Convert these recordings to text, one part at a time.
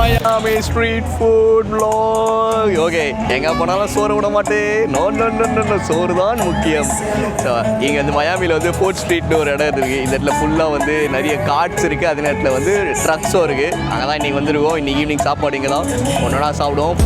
Miami street food vlog. Okay எங்கே போனாலும் சோறு விட மாட்டேன். நோ சோறு தான் முக்கியம். இங்கே வந்து மயாமியில் வந்து ஃபுட் ஸ்ட்ரீட்னு ஒரு இடம் இருக்குது. இந்த இடத்துல ஃபுல்லாக வந்து நிறைய கார்ட்ஸ் இருக்குது. அதே நேரத்தில் வந்து ட்ரக்ஸும் இருக்குது. அங்கே தான் இன்றைக்கி வந்துருக்கோம். இன்றைக்கி ஈவினிங் சாப்பாடு இங்கே தான் ஒன்றா சாப்பிடுவோம்.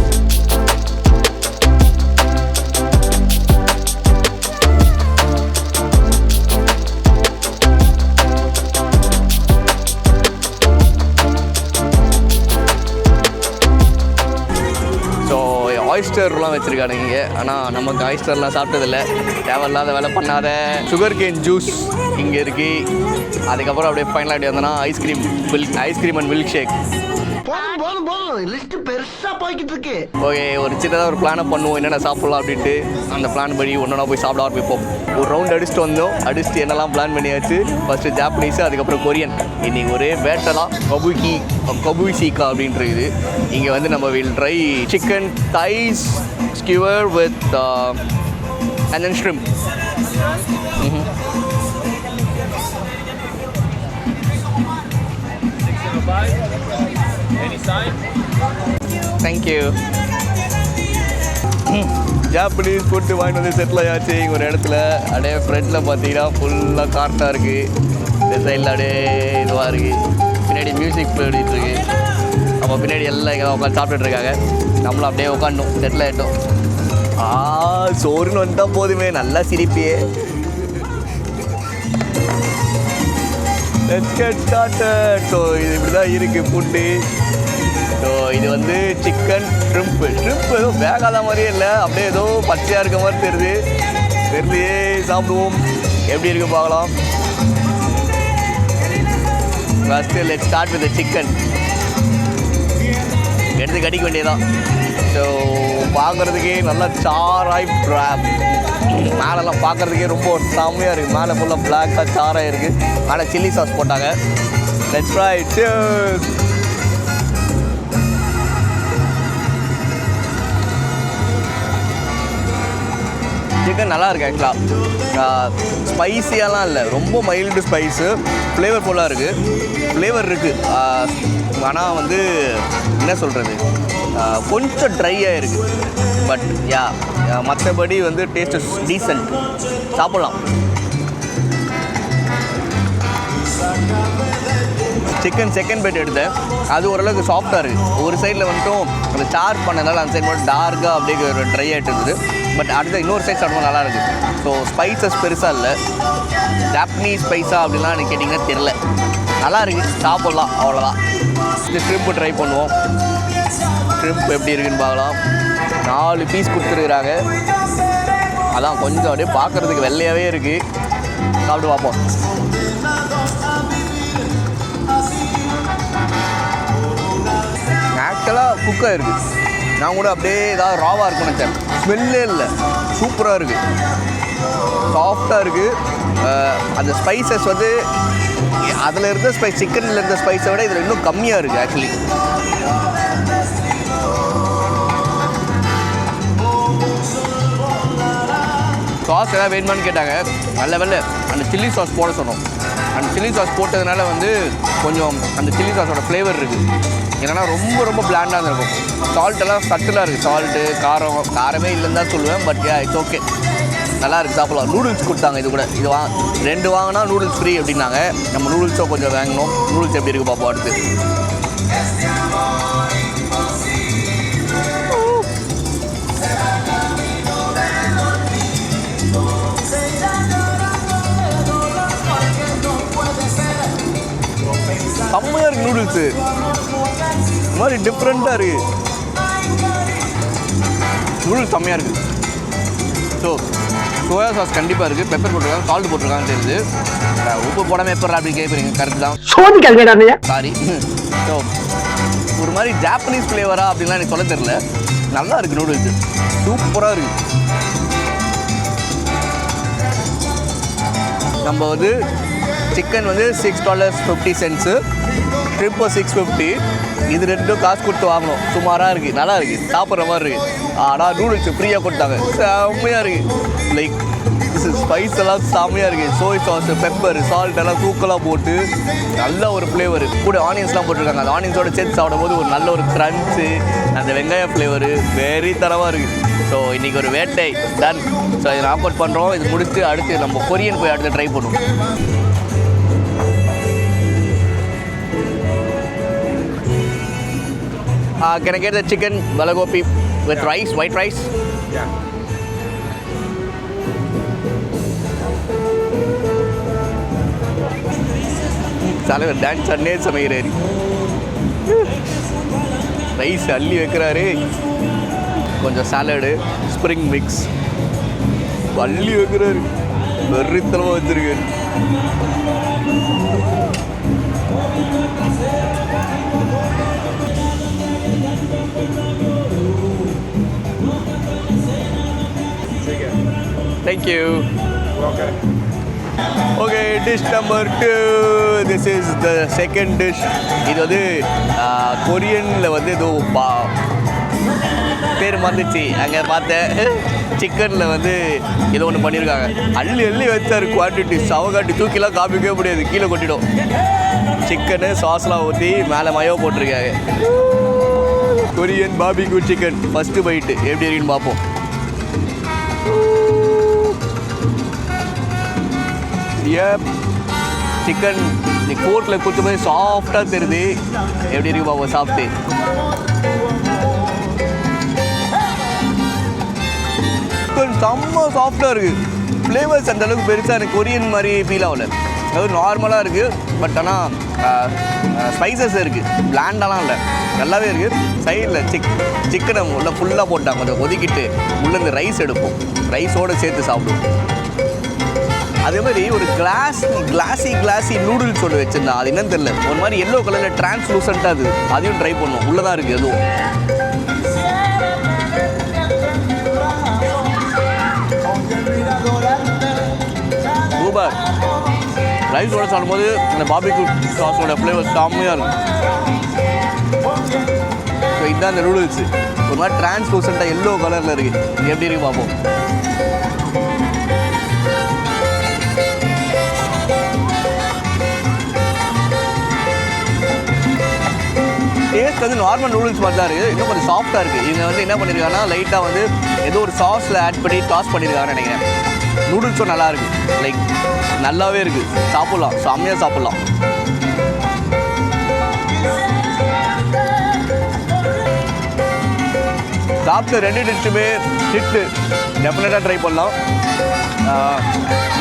ஆயிஸ்டர்லாம் வச்சுருக்கானுங்க. ஆனால் நமக்கு ஆயிஸ்டர்லாம் சாப்பிட்டதில்லை. தேவையில்லாத வேலை பண்ணாத. சுகர் கேன் ஜூஸ் இங்கே இருக்குது. அதுக்கப்புறம் அப்படியே ஃபைனலாக அப்படி வந்தோன்னா ice cream and milkshake. Okay, ஒரு சின்னதாக ஒரு பிளானை பண்ணுவோம், என்னென்ன சாப்பிட்லாம் அப்படின்ட்டு. அந்த பிளான் படி ஒன்றா போய் சாப்பிட ஆரம்பிப்போம். ஒரு ரவுண்ட் அடிச்சுட்டு வந்தோம். அடிச்சுட்டு என்னெல்லாம் பிளான் பண்ணியாச்சு. ஃபஸ்ட்டு ஜாப்பனீஸு, அதுக்கப்புறம் கொரியன். இன்றைக்கி ஒரே வேட்டலாம் கபுசிகா அப்படின்றது. இங்கே வந்து நம்ம will try chicken thighs skewer with and then shrimp. Any side? Thank you. Japanese food வாங்கிட்டு வந்து செட்டில் ஆயாச்சு. இங்கே ஒரு இடத்துல அப்படியே ஃப்ரெண்டில் பார்த்தீங்கன்னா ஃபுல்லாக கார்ட்டாக இருக்குது. இந்த சைடில் அப்படியே இதுவாக இருக்குது. பின்னாடி மியூசிக் போயிட்டுருக்கு. அப்போ பின்னாடி எல்லாம் இங்கே உட்காந்து சாப்பிட்டுட்ருக்காங்க. நம்மளும் அப்படியே உட்காண்டோம், செட்டில் ஆகிட்டோம். சோறுன்னு வந்துட்டால் போதுமே, நல்லா சிரிப்பியே. Let's get started. ஸோ இது இப்படி தான் இருக்குது ஃபுட்டு. ஸோ இது வந்து சிக்கன் ஷ்ரிம்ப் எதுவும் வேகாத மாதிரியே இல்லை, அப்படியே ஏதோ பச்சையாக இருக்க மாதிரி தெரியலையே. சாப்பிடுவோம், எப்படி இருக்கு பார்க்கலாம். First let's start with chicken. எடுத்து கடிக்க வேண்டியதான். ஸோ பார்க்குறதுக்கே நல்லா சாராய் மேலெல்லாம் பார்க்குறதுக்கே ரொம்ப செம்மையாக இருக்குது. மேலே ஃபுல்லாக பிளாக்காக சாராக இருக்குது. மேலே சில்லி சாஸ் போட்டாங்க. Let's try. சியர்ஸ். சிக்கன் நல்லா இருக்குது ஆக்சுவலாக. ஸ்பைஸியாலாம் இல்லை, ரொம்ப மைல்டு ஸ்பைஸு. ஃப்ளேவர்ஃபுல்லாக இருக்குது, ஃப்ளேவர் இருக்குது. ஆனால் வந்து என்ன சொல்கிறது, கொஞ்சம் ட்ரையாக இருக்குது. பட் மற்றபடி வந்து டேஸ்ட்டு டீசன்ட், சாப்பிட்லாம். சிக்கன் செகண்ட் பைட் எடுத்தேன். அது ஓரளவுக்கு சாஃப்டாக இருக்குது. ஒரு சைடில் வந்துட்டும் அந்த சார்ஜ் பண்ணனால அந்த சைடு மட்டும் டார்க்காக அப்படியே ஒரு ட்ரை ஆகிட்டு இருந்தது. பட் அடுத்த இன்னொரு சைட் சாப்பிடும்போது நல்லா இருக்குது. ஸோ ஸ்பைசஸ் பெருசாக இல்லை. ஜாப்பனீஸ் ஸ்பைஸாக அப்படின்லாம் எனக்கு கேட்டிங்கன்னா தெரில. நல்லா இருக்குது, சாப்பிட்லாம், அவ்வளோதான். இந்த ஷ்ரிம்ப்பு ட்ரை பண்ணுவோம். ஷ்ரிம்ப் எப்படி இருக்குன்னு பார்க்கலாம். 4 பீஸ் கொடுத்துருக்குறாங்க. அதான் கொஞ்சம் அப்படியே பார்க்குறதுக்கு வெள்ளையாகவே இருக்குது. சாப்பிட்டு பார்ப்போம். ஆக்சுவலாக குக்காக இருக்குது. நான் கூட அப்படியே ஏதாவது ராவாக இருக்குன்னு நினச்சேன். ஸ்மெல்லே இல்லை, சூப்பராக இருக்குது, சாஃப்டாக இருக்குது. அந்த ஸ்பைசஸ் வந்து அதில் இருந்த ஸ்பைஸ், சிக்கனில் இருந்த ஸ்பைஸை விட இதில் இன்னும் கம்மியாக இருக்குது ஆக்சுவலி. சாஸ் எதாவது வேணுமான்னு கேட்டாங்க. நல்ல வேலை அந்த சில்லி சாஸ் போட சொன்னோம். அந்த சில்லி சாஸ் போட்டதுனால வந்து கொஞ்சம் அந்த சில்லி சாஸோட ஃப்ளேவர் இருக்குது. ஏன்னா ரொம்ப பிளாண்டாக இருக்கும். சால்ட்டெல்லாம் சட்டிலாக இருக்குது. சால்ட்டு காரமே இல்லைன்னு தான் சொல்லுவேன். பட் இட்ஸ் ஓகே, நல்லா இருக்குது, சாப்பிடலாம். நூடுல்ஸ் கொடுத்தாங்க. இது கூட இது 2 வாங்கினா நூடுல்ஸ் ஃப்ரீ அப்படின்னாங்க. நம்ம நூடுல்ஸோ கொஞ்சம் வாங்கினோம். நூடுல்ஸ் எப்படி இருக்குது பார்ப்போம் அடுத்து. செம்மையாக இருக்குது நூடுல்ஸு. இந்த மாதிரி டிஃப்ரெண்ட்டாக இருக்குது நூடுல்ஸ், செம்மையாக இருக்குது. ஸோ சோயா சாஸ் கண்டிப்பாக இருக்குது. பெப்பர் போட்டிருக்காங்க, சால்ட் போட்டிருக்காங்கன்னு தெரியுது. உப்பு போடாமல் எப்போ அப்படி கேட்குறீங்க, கரெக்ட் தான், சாரி. ஸோ ஒரு மாதிரி ஜாப்பனீஸ் ஃப்ளேவரா அப்படின்லாம் எனக்கு சொல்ல தெரியல. நல்லா இருக்குது நூடுல்ஸு, சூப்பராக இருக்குது. நம்ம வந்து சிக்கன் வந்து $6.50, ஷ்ரிம்ப்பு $6.50. இது ரெண்டும் காசு கொடுத்து வாங்கணும். சுமாராக இருக்குது, நல்லா இருக்குது, சாப்பிட்ற மாதிரி இருக்குது. ஆனால் நூடுல்ஸ் ஃப்ரீயாக கொடுத்தாங்க, செம்மையாக இருக்குது. லைக் ஸ்பைஸ் எல்லாம் செம்மையாக இருக்குது. சோய் சாஸ், பெப்பர், சால்ட் எல்லாம் தூக்கலாக போட்டு நல்ல ஒரு ஃப்ளேவர். கூட ஆனியன்ஸ்லாம் போட்டிருக்காங்க. அந்த ஆனியன்ஸோட சேர்த்து சாப்பிடும்போது ஒரு நல்ல ஒரு க்ரன்ச்சு, அந்த வெங்காய ஃப்ளேவரு வெரி தரமாக இருக்குது. ஸோ இன்றைக்கி ஒரு வேட்டை டன். ஸோ இதை நாக் அவுட் பண்ணுறோம். இது முடிச்சுட்டு அடுத்து நம்ம கொரியன் போய் அடுத்து ட்ரை பண்ணுவோம். Can I get the chicken bulgogi with rice, white rice? Yeah. தலைவர் டான்ஸ் அண்ணே சமைக்கிறாரு. ரைஸ் அள்ளி வைக்கிறாரு. கொஞ்சம் சாலடு, ஸ்ப்ரிங் மிக்ஸ் அள்ளி வைக்கிறாரு. வெறித்தனமாக வச்சுருக்காரு. Thank you. Okay. Okay, dish number 2. This is the second dish. இது வந்து கொரியனில் வந்து ஏதோ பேர் மறந்துச்சு. அங்கே பார்த்தேன் சிக்கனில் வந்து ஏதோ ஒன்று பண்ணியிருக்காங்க. அள்ளி வச்சார். குவான்டிட்டி சவகாட்டி தூக்கிலாம் காமிக்கவே முடியாது, கீழே கொட்டிடும். சிக்கனு சாஸ்லாம் ஊற்றி மேலே மயோ போட்டிருக்காங்க. Korean barbecue chicken first bite எப்படி இருக்குன்னு பார்ப்போம். சிக்கன் இன்னைக்கு கோர்ட்டில் குத்தும்போது சாஃப்டாக தெரியுது. எப்படி இருக்கு பாப்போம் சாப்பிட்டு. சிக்கன் செம்ம சாஃப்டாக இருக்குது. ஃப்ளேவர்ஸ் அந்த அளவுக்கு பெருசாக எனக்கு கொரியன் மாதிரி ஃபீல் ஆகலை. அது நார்மலாக இருக்குது. பட் ஆனால் ஸ்பைசஸ் இருக்குது, பிளாண்டாலாம் இல்லை, நல்லாவே இருக்குது. சைடில் சிக்கனை உள்ள ஃபுல்லாக போட்டாங்க. கொஞ்சம் ஒதுக்கிட்டு உள்ளே இந்த ரைஸ் எடுப்போம், ரைஸோடு சேர்த்து சாப்பிடுவோம். அதே மாதிரி ஒரு கிளாசி நூடுல்ஸ் ஒன்று வச்சுருந்தேன். அது என்னன்னு தெரியல, ஒரு மாதிரி எல்லோ கலரில் டிரான்ஸ்லூசண்ட்டாக அது. அதையும் ட்ரை பண்ணோம். உள்ளே தான் இருக்குது எதுவும். சூப்பர். ரைஸோட சாப்பிடும்போது அந்த பார்பிக்யூ சாஸோட ஃப்ளேவர் செம்மையாக இருக்கும். ஸோ இதுதான் அந்த நூடுல்ஸு. ஒரு மாதிரி டிரான்ஸ்லூசண்ட்டாக எல்லோ கலரில் இருக்குது. இது எப்படி இருக்கு பார்ப்போம். டேஸ்ட் வந்து நார்மல் நூடுல்ஸ் மாதிரி தான் இருக்குது. இன்னும் கொஞ்சம் சாஃப்டாக இருக்குது. இவங்க வந்து என்ன பண்ணியிருக்காங்கன்னா லைட்டாக வந்து ஏதோ ஒரு சாஸில் ஆட் பண்ணி டாஸ் பண்ணியிருக்காங்கன்னு நினைக்கிறேன். நூடுல்ஸும் நல்லா இருக்குது. லைக் நல்லாவே இருக்குது. சாப்பிட்லாம், செம்மையாக சாப்பிட்லாம். சாப்பிட்டு 2 டிஷ்ஷுமே ஹிட்டு. டெஃபினட்டாக ட்ரை பண்ணலாம்.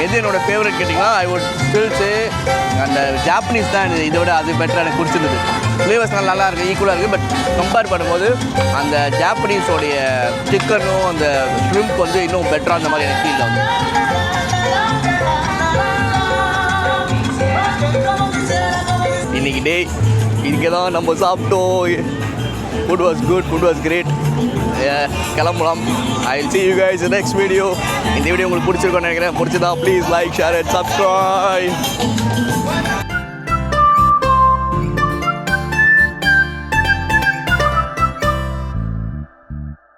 எது என்னோடய ஃபேவரட் கேட்டிங்கன்னா ஐ வுட் ஸ்டில் சே அந்த ஜாப்பனீஸ் தான் இதை விட அது பெட்டராக எனக்கு பிடிச்சிருந்தது. ஃப்ளேவர்ஸ் நல்லா இருக்குது, ஈக்குவலாக இருக்குது. பட் கம்பேர் பண்ணும்போது அந்த ஜாப்பனீஸோடைய சிக்கனும் அந்த ஷ்ரிம்ப் வந்து இன்னும் பெட்டராக அந்த மாதிரி எனக்கு ஃபீல் ஆகுது. இன்றைக்கி டே இங்கே தான் நம்ம சாப்பிட்டோம். Food was good, food was great. கிளம்பலாம். I will see you guys in the next video. இந்த வீடியோ உங்களுக்கு பிடிச்சிருக்கோன்னு நினைக்கிறேன். பிடிச்சதா please like, share and subscribe.